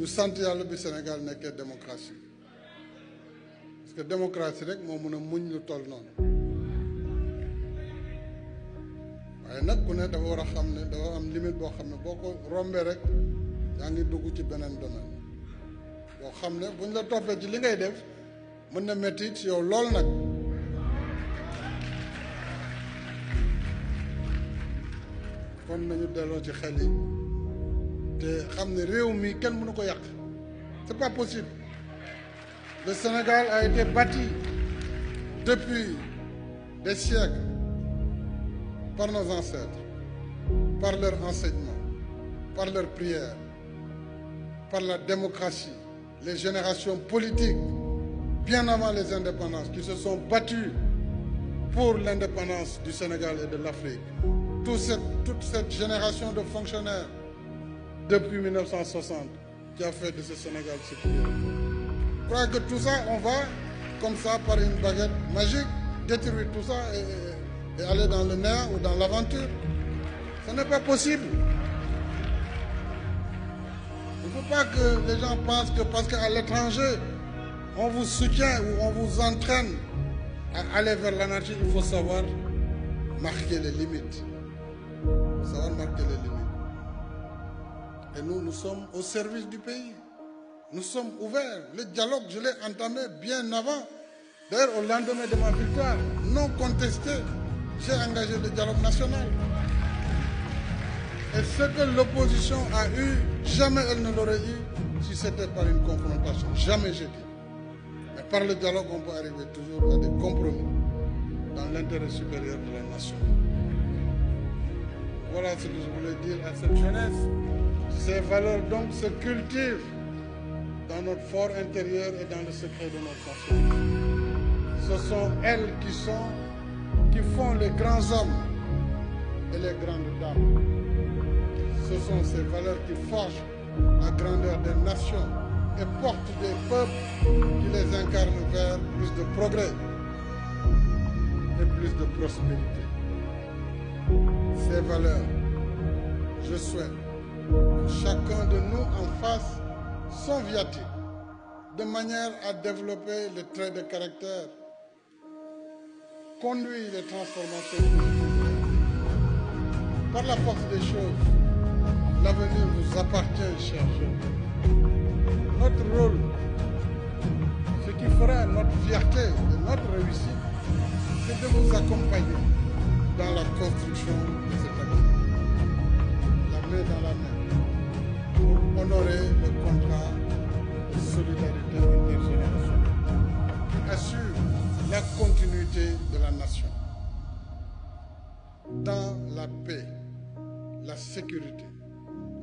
ñu sant yàlla bi Sénégal nekkee démocratie parce que démocratie rek moo mën a muñ lu toll noonu waaye nag ku ne dafa war a xam ne dafa am limite boo xam ne boo ko rombee rek yaa ngi dugg ci beneen domaine boo xam ne buñ la toppee ci li ngay def mën na métti ci yow lool nag kon nañu delloo ci xel yi te xam ne réew mi kenn mënu ko yàq c'est pas possible. Le Sénégal a été bâti depuis des siècles par nos ancêtres, par leur enseignement, par leurs prières, par la démocratie, les générations politiques, bien avant les indépendances, qui se sont battues pour l'indépendance du Sénégal et de l'Afrique. Toute cette génération de fonctionnaires depuis 1960 qui a fait de ce Sénégal ce qu'il est. Je crois que tout ça, on va, comme ça, par une baguette magique, détruire tout ça et aller dans le néant ou dans l'aventure. Ce n'est pas possible. Il ne faut pas que les gens pensent que parce qu'à l'étranger, on vous soutient ou on vous entraîne à aller vers l'anarchie, il faut savoir marquer les limites. Il faut savoir marquer les limites. Et nous sommes au service du pays. Nous sommes ouverts. Le dialogue, je l'ai entamé bien avant. D'ailleurs, au lendemain de ma victoire, non contesté, j'ai engagé le dialogue national. Et ce que l'opposition a eu, jamais elle ne l'aurait eu si c'était par une confrontation. Jamais, j'ai dit. Mais par le dialogue, on peut arriver toujours à des compromis dans l'intérêt supérieur de la nation. Voilà ce que je voulais dire à cette jeunesse. Ces valeurs donc se cultivent dans notre fort intérieur et dans le secret de notre conscience. Ce sont elles qui font les grands hommes et les grandes dames. Ce sont ces valeurs qui forgent la grandeur des nations et portent des peuples qui les incarnent vers plus de progrès et plus de prospérité. Ces valeurs, je souhaite que chacun de nous en fasse son viatique, de manière à développer les traits de caractère, conduire les transformations positives. Par la force des choses, l'avenir vous appartient, chers jeunes. Notre rôle, ce qui fera notre fierté et notre réussite, c'est de vous accompagner dans la construction de cet avenir, la main dans la main, pour honorer le contrat de solidarité intergénérationnelle qui assure la continuité de la nation dans la paix, la sécurité,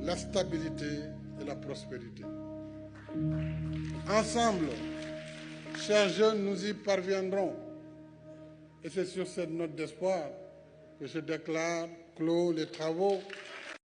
la stabilité et la prospérité. Ensemble, chers jeunes, nous y parviendrons. Et c'est sur cette note d'espoir que je déclare clos les travaux